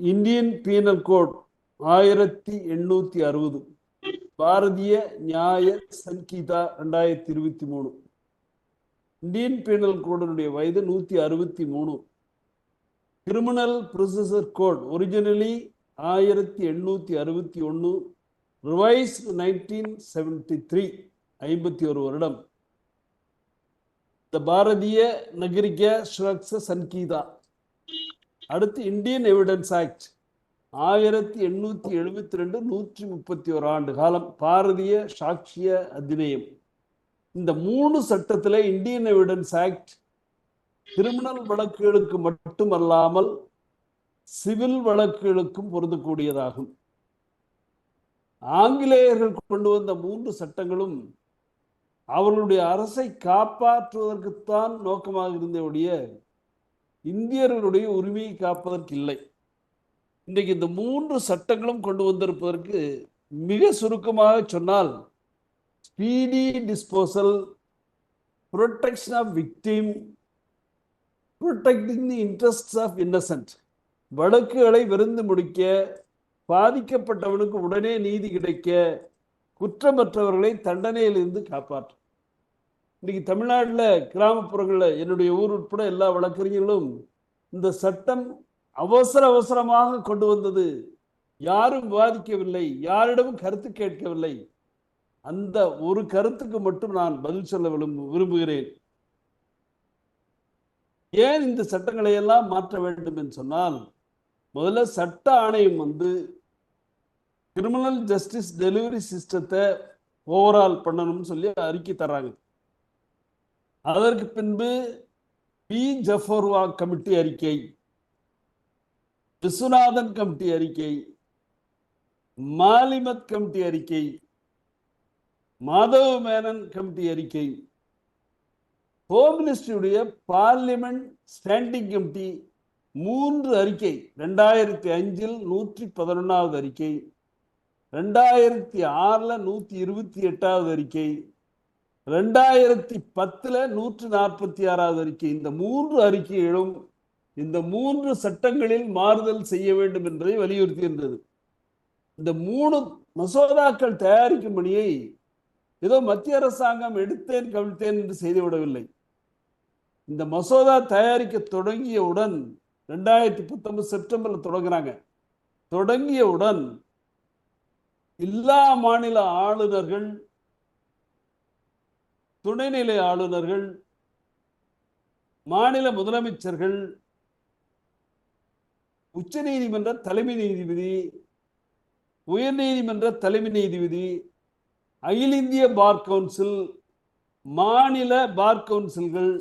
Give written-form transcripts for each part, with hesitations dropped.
Indian penal code 1860, Bharatiya நியாய Sangeetha 2023. Indian penal கோடினுடைய வயது 163. Criminal procedure code originally 1861, revise 1973, 51 வருடம். இந்த பாரதிய நகரிக சுரக்ஷா சங்கீதா. அடுத்து இந்தியன் எவிடன்ஸ் ஆக்ட் 1872, 131 ஆண்டு காலம். பாரதிய சாட்சிய அதிநியம். இந்த 3 சட்டத்தில் இந்தியன் எவிடன்ஸ் ஆக்ட் கிரிமினல் வழக்குகளுக்கு மட்டுமல்லாமல் சிவில் வழக்குகளுக்கும் பொருந்தக்கூடியதாகும். ஆங்கிலேயர்கள் கொண்டு வந்த 3 சட்டங்களும் அவர்களுடைய அரசை காப்பாற்றுவதற்குத்தான் நோக்கமாக இருந்தவுடைய இந்தியர்களுடைய உரிமையை காப்பதற்கு இல்லை. இன்றைக்கு இந்த 3 சட்டங்களும் கொண்டு வந்திருப்பதற்கு மிக சுருக்கமாக சொன்னால், speedy disposal, protection of victim, protecting the interests of innocent. வழக்குகளை விருந்து முடிக்க, பாதிக்கப்பட்டவனுக்கு உடனே நீதி கிடைக்க, குற்றமற்றவர்களை தண்டனையிலிருந்து காப்பாற்றும். இன்னைக்கு தமிழ்நாட்டில் கிராமப்புறங்களில் என்னுடைய ஊர் உட்பட எல்லா வழக்கறிஞர்களும் இந்த சட்டம் அவசரமாக கொண்டு வந்தது. யாரும் விவாதிக்கவில்லை, யாரிடமும் கருத்து கேட்கவில்லை. அந்த ஒரு கருத்துக்கு மட்டும் நான் பதில் சொல்ல விரும்புகிறேன். ஏன் இந்த சட்டங்களை எல்லாம் மாற்ற வேண்டும் என்று சொன்னால், முதல்ல சட்ட ஆணையம் கிரிமினல் ஜஸ்டிஸ் டெலிவரி சிஸ்டத்தை ஓவரால் பண்ணணும்னு சொல்லி அறிக்கை தர்றாங்க. அதற்கு பின்பு பி ஜஃபர்வா கமிட்டி அறிக்கை, விஸ்வநாதன் கமிட்டி அறிக்கை, மாலிமத் கமிட்டி அறிக்கை, மாதவ மேனன் கமிட்டி அறிக்கை, ஹோம் மினிஸ்ட்ரியுடைய பார்லிமெண்ட் ஸ்டாண்டிங் கமிட்டி 3 அறிக்கை. 2005 111வது அறிக்கை, 2006 128வது அறிக்கை, 2010 146வது அறிக்கை. இந்த 3 அறிக்கைகளும் இந்த 3 சட்டங்களில் மாறுதல் செய்ய வேண்டும் என்பதை வலியுறுத்தி இருந்தது. இந்த 3 மசோதாக்கள் தயாரிக்கும் பணியை ஏதோ மத்திய அரசாங்கம் எடுத்தேன் கவிழ்த்தேன் என்று செய்துவிடவில்லை. இந்த மசோதா தயாரிக்க தொடங்கியவுடன் 2019 செப்டம்பரில் தொடங்குறாங்க. தொடங்கியவுடன் எல்லா மாநில ஆளுநர்கள், துணைநிலை ஆளுநர்கள், மாநில முதலமைச்சர்கள், உச்ச நீதிமன்ற தலைமை நீதிபதி, உயர் நீதிமன்ற தலைமை நீதிபதி, அகில இந்திய பார் கவுன்சில், மாநில பார் கவுன்சில்கள்,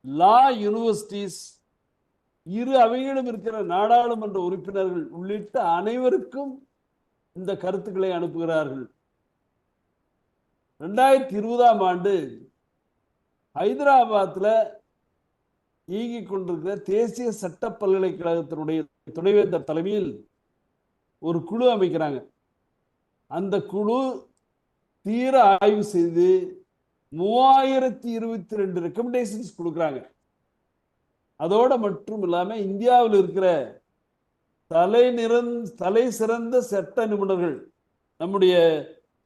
லா யூனிவர்சிட்டிஸ், 2 அவைகளும் இருக்கிற நாடாளுமன்ற உறுப்பினர்கள் உள்ளிட்ட அனைவருக்கும் இந்த கருத்துக்களை அனுப்புகிறார்கள். 2020ஆம் ஆண்டு ஹைதராபாத்தில் இயங்கிக் கொண்டிருக்கிற தேசிய சட்ட பல்கலைக்கழகத்தினுடைய துணைவேந்தர் தலைமையில் ஒரு குழு அமைக்கிறாங்க. அந்த குழு தீர ஆய்வு செய்து 3022 ரெக்கமெண்டேஷன்ஸ் கொடுக்குறாங்க. அதோட மட்டும் இல்லாம இந்தியாவில் இருக்கிற தலை சிறந்த சட்ட நிபுணர்கள், நம்முடைய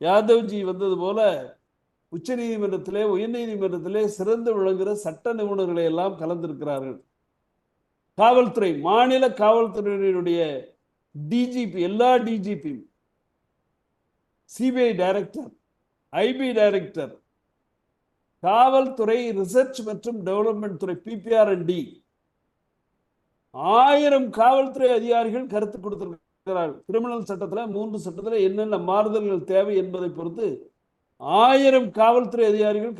யாதவ்ஜி வந்தது போல உச்ச நீதிமன்றத்திலே உயர் நீதிமன்றத்திலே சிறந்து விளங்குகிற சட்ட நிபுணர்களை எல்லாம் கலந்திருக்கிறார்கள். காவல்துறை, மாநில காவல்துறையினுடைய டிஜிபி, எல்லா DGP, CBI director, IP director, காவல்துறை ரிசர்ச் மற்றும் டெவலப்மெண்ட் துறை PPR&D, 1000 காவல்துறை அதிகாரிகள் கருத்து கொடுத்திருக்கிறார்கள். கிரிமினல் சட்டத்தில் 3 சட்டத்தில் என்னென்ன மாறுதல்கள் தேவை என்பதை பொறுத்து 1000 காவல்துறை அதிகாரிகள்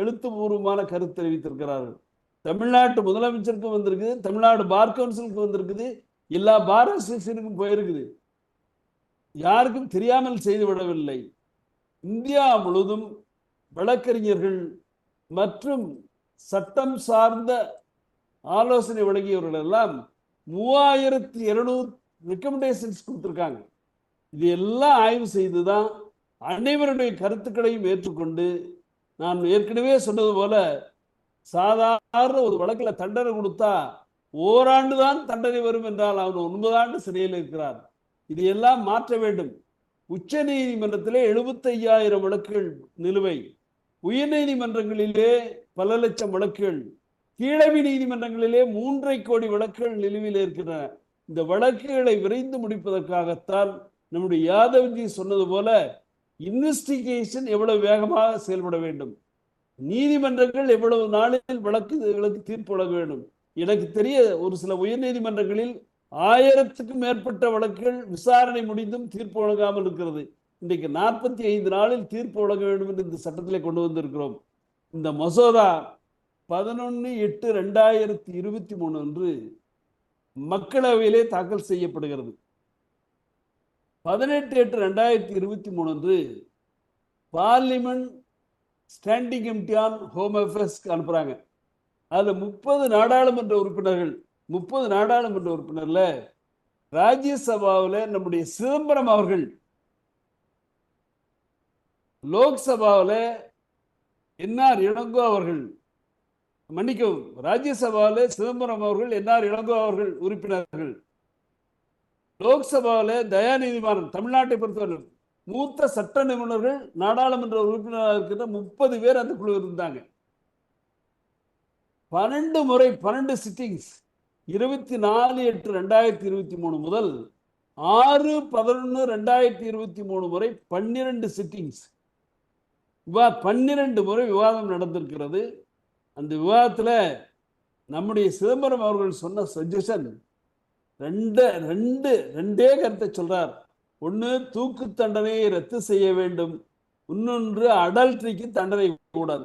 எழுத்துப்பூர்வமான கருத்து தெரிவித்திருக்கிறார்கள். தமிழ்நாட்டு முதலமைச்சருக்கும் வந்திருக்குது, தமிழ்நாடு பார் கவுன்சிலுக்கு வந்திருக்குது, எல்லா பார் அசோசியேஷனுக்கும் போயிருக்குது. யாருக்கும் தெரியாமல் செய்துவிடவில்லை. இந்தியா முழுவதும் வழக்கறிஞர்கள் மற்றும் சட்டம் சார்ந்த ஆலோசனை வழங்கியவர்கள் எல்லாம் 3200 ரெக்கமெண்டேஷன்ஸ் கொடுத்திருக்காங்க. இது எல்லாம் ஆய்வு செய்துதான் அனைவருடைய கருத்துக்களையும் ஏற்றுக்கொண்டு, நான் ஏற்கனவே சொன்னது போல, சாதாரண ஒரு வழக்கில் தண்டனை கொடுத்தா ஓராண்டு தான் தண்டனை வரும் என்றால் அவர் 9 ஆண்டு சிறையில் இருக்கிறார். இது எல்லாம் மாற்ற வேண்டும். உச்ச நீதிமன்றத்திலே 75,000 வழக்குகள் நிலுவை, உயர் நீதிமன்றங்களிலே பல லட்சம் வழக்குகள், கீழமை நீதிமன்றங்களிலே 3.5 கோடி வழக்குகள் நிலுவையில் இருக்கின்றன. இந்த வழக்குகளை விரைந்து முடிப்பதற்காகத்தான் நம்முடைய யாதவ்ஜி சொன்னது போல இன்வெஸ்டிகேஷன் எவ்வளவு வேகமாக செயல்பட வேண்டும், நீதிமன்றங்கள் எவ்வளவு நாளில் வழக்குகளுக்கு தீர்ப்பு வழங்க வேண்டும். எனக்கு தெரிய ஒரு சில உயர் நீதிமன்றங்களில் 1000க்கும் மேற்பட்ட வழக்குகள் விசாரணை முடிந்தும் தீர்ப்பு வழங்காமல் இருக்கிறது. இன்றைக்கு 45 நாளில் தீர்ப்பு வழங்க வேண்டும் என்று இந்த சட்டத்திலே கொண்டு வந்திருக்கிறோம். இந்த மசோதா 11/8/2023 அன்று மக்களவையிலே தாக்கல் செய்யப்படுகிறது. 18/8/2023 அன்று parliament standing committee on home அஃபேர்ஸ்க்கு அனுப்புறாங்க. அதுல 30 நாடாளுமன்ற உறுப்பினர்ல ராஜ்யசபாவில் நம்முடைய சிதம்பரம் அவர்கள், லோக்சபாவில் என்ஆர் இளங்கோ அவர்கள், மன்னிக்கவும், ராஜ்யசபாவில் சிதம்பரம் அவர்கள், என்ஆர் இளங்கோ அவர்கள் உறுப்பினர்கள், லோக்சபாவில் தயாநிதி மாறன், தமிழ்நாட்டை பொறுத்தவரை மூத்த சட்ட நிபுணர்கள் நாடாளுமன்ற உறுப்பினராக இருக்கிற 30 பேர் அந்த குழு இருந்தாங்க. 12 முறை 12 சிட்டிங்ஸ் 24/8/2023 முதல் 6/11/2023 வரை 12 சிட்டிங்ஸ் 12 முறை விவாதம் நடந்திருக்கிறது. அந்த விவாதத்தில் நம்முடைய சிதம்பரம் அவர்கள் சொன்ன சஜஷன் ரெண்டே கருத்தை சொல்றார். ஒன்று, தூக்கு தண்டனையை ரத்து செய்ய வேண்டும், இன்னொன்று அடல்ட்ரிக்கு தண்டனை கூடாது.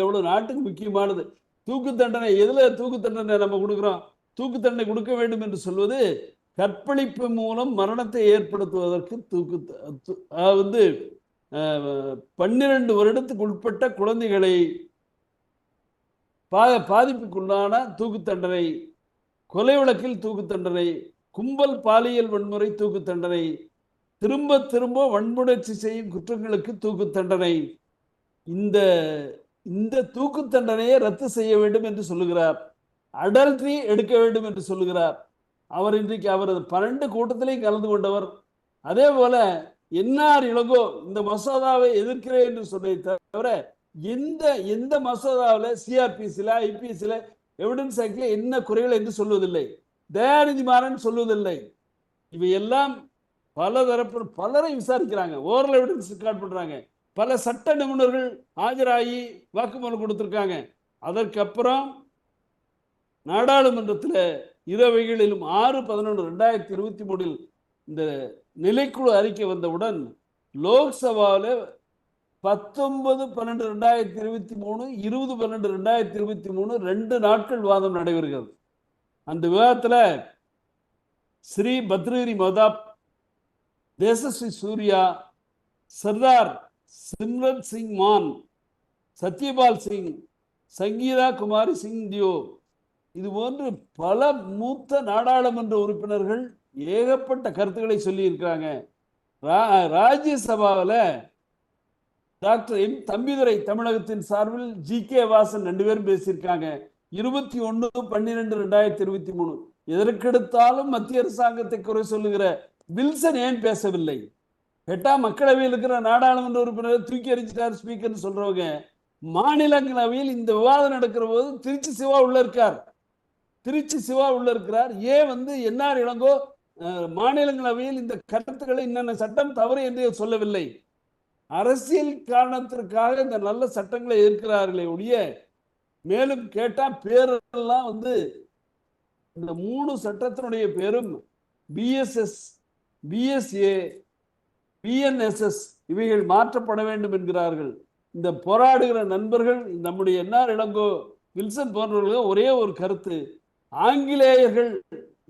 எவ்வளவு நாட்டுக்கு முக்கியமானது. தூக்கு தண்டனை எதுல தூக்கு தண்டனை நம்ம கொடுக்கிறோம்? தூக்கு தண்டனை கொடுக்க வேண்டும் என்று சொல்வது கற்பழிப்பு மூலம் மரணத்தை ஏற்படுத்துவதற்கு 12 வருடத்துக்கு உட்பட்ட குழந்தைகளை பாதிப்புக்குள்ளான தூக்கு தண்டனை, கொலை வழக்கில் தூக்கு தண்டனை, கும்பல் பாலியல் வன்முறை தூக்கு தண்டனை, திரும்ப திரும்ப வன்முணர்ச்சி செய்யும் குற்றங்களுக்கு தூக்கு தண்டனை, இந்த தூக்கு தண்டனையை ரத்து செய்ய வேண்டும் என்று சொல்லுகிறார். அடல்ட்ரி எடுக்க வேண்டும் என்று சொல்லுகிறார். அவர் இன்றைக்கு அவரது 12 கூட்டத்திலையும் கலந்து கொண்டவர். அதே போல என்ஆர் இளங்கோ இந்த மசோதாவை எதிர்க்கிறேன் என்று சொன்னதை தவிர எந்த மசோதாவில் சிஆர்பிசியில் ஐபிஎஸ்ல எவிடன்ஸ் ஆக்ட்ல என்ன குறைகள் என்று சொல்வதில்லை. தயாநிதி மாறன் சொல்வதில்லை. இவையெல்லாம் பல தரப்பு பலரை விசாரிக்கிறாங்க, ஓரல் எவிடன்ஸ் ரெக்கார்ட் பண்றாங்க. பல சட்ட நிபுணர்கள் ஆஜராகி வாக்குமூலம் கொடுத்திருக்காங்க. அதற்கப்புறம் நாடாளுமன்றத்தில் இரவைகளிலும் 6/11/2023 இந்த நிலைக்குழு அறிக்கை வந்தவுடன் லோக்சபாவில் 19/12/2023 20/12/2023 2 நாட்கள் வாதம் நடைபெறுகிறது. அந்த விவாதத்தில் ஸ்ரீ பத்ரகிரி மதாப், தேசஸ்ரீ சூர்யா, சர்தார் சிம்ரன் சிங் மான், சத்யபால் சிங், சங்கீதா குமாரி சிங் தியோ, இது போன்று பல மூத்த நாடாளுமன்ற உறுப்பினர்கள் ஏகப்பட்ட கருத்துக்களை சொல்லி இருக்கிறாங்க. ராஜ்யசபாவில் டாக்டர் எம் தம்பிதுரை தமிழகத்தின் சார்பில் ஜி.கே. வாசன் 2 பேரும் பேசியிருக்காங்க. 21/12/2023 எதற்கெடுத்தாலும் மத்திய அரசாங்கத்தை குறை சொல்லுகிற வில்சன் ஏன் பேசவில்லை? கேட்டா மக்களவையில் இருக்கிற நாடாளுமன்ற உறுப்பினரை தூக்கி எறிஞ்சிட்டார் ஸ்பீக்கர் சொல்றவங்க, மாநிலங்களவையில் இந்த விவாதம் நடக்கிற போது திருச்சி சிவா உள்ள இருக்கிறார். ஏன் என்ஆர் இளங்கோ மாநிலங்களவையில் இந்த கருத்துக்களை இன்னென்ன சட்டம் தவறு என்று சொல்லவில்லை? அரசியல் காரணத்திற்காக இந்த நல்ல சட்டங்களை எதிர்க்கிறார்களே ஒழிய, மேலும் கேட்டா பேரெல்லாம் இந்த 3 சட்டத்தினுடைய பேரும் பிஎஸ்எஸ், பிஎஸ்ஏ, பிஎன்எஸ்எஸ் இவைகள் மாற்றப்பட வேண்டும் என்கிறார்கள். இந்த போராடுகிற நண்பர்கள், நம்முடைய என்ஆர் இளங்கோ, வில்சன் போன்றவர்கள் ஒரே ஒரு கருத்து, ஆங்கிலேயர்கள்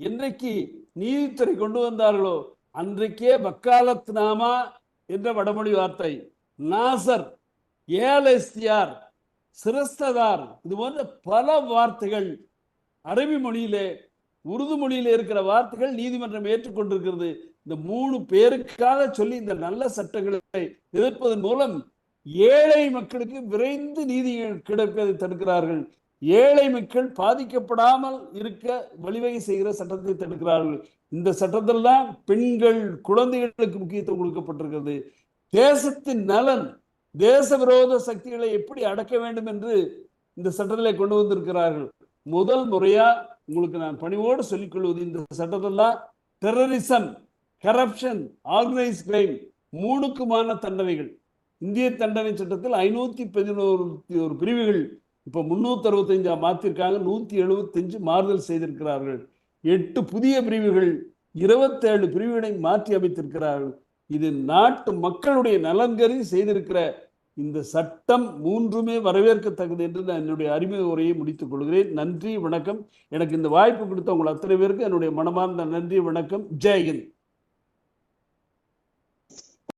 என்றைக்கு நீதித்துறை கொண்டு வந்தார்களோ அன்றைக்கே வக்காலத்னாமா என்ற வடமொழி வார்த்தை, நாசர், ஏலஸ்தியார், சிரஸ்ததார், இது போன்ற பல வார்த்தைகள் அரபி மொழியிலே, உருது மொழியிலே இருக்கிற வார்த்தைகள் நீதிமன்றம் ஏற்றுக்கொண்டிருக்கிறது. இந்த 3 பேருக்காக சொல்லி இந்த நல்ல சட்டங்களை எதிர்ப்பதன் மூலம் ஏழை மக்களுக்கு விரைந்து நீதி கிடைப்பதை தடுக்கிறார்கள். ஏழை மக்கள் பாதிக்கப்படாமல் இருக்க வழிவகை செய்கிற சட்டத்தை தடுக்கிறார்கள். இந்த சட்டத்தில் தான் பெண்கள், குழந்தைகளுக்கு முக்கியத்துவம் கொடுக்கப்பட்டிருக்கிறது. தேசத்தின் நலன், தேச விரோத சக்திகளை எப்படி அடக்க வேண்டும் என்று இந்த சட்டத்திலே கொண்டு வந்திருக்கிறார்கள். முதல் முறையா உங்களுக்கு நான் பணிவோடு சொல்லிக் கொள்வது, இந்த சட்டத்தெல்லாம் டெரரிசம், கரப்ஷன், ஆர்கனைஸ் கிரைம் மூணுக்குமான தண்டனைகள். இந்திய தண்டனை சட்டத்தில் 511 பிரிவுகள் இப்ப 365 மாத்திருக்காங்க. 175 மாறுதல் செய்திருக்கிறார்கள். 8 புதிய பிரிவுகள், 27 பிரிவுகளை மாற்றி அமைத்திருக்கிறார்கள். இது நாட்டு மக்களுடைய நலன் கருதி செய்திருக்கிற இந்த சட்டம் மூன்றுமே வரவேற்கத்தக்கது என்று நான் என்னுடைய அறிமுக உரையை முடித்துக் கொள்கிறேன். நன்றி, வணக்கம். எனக்கு இந்த வாய்ப்பு கொடுத்த உங்கள் அத்தனை பேருக்கு என்னுடைய மனமார்ந்த நன்றி, வணக்கம். ஜெய் ஹிந்த்.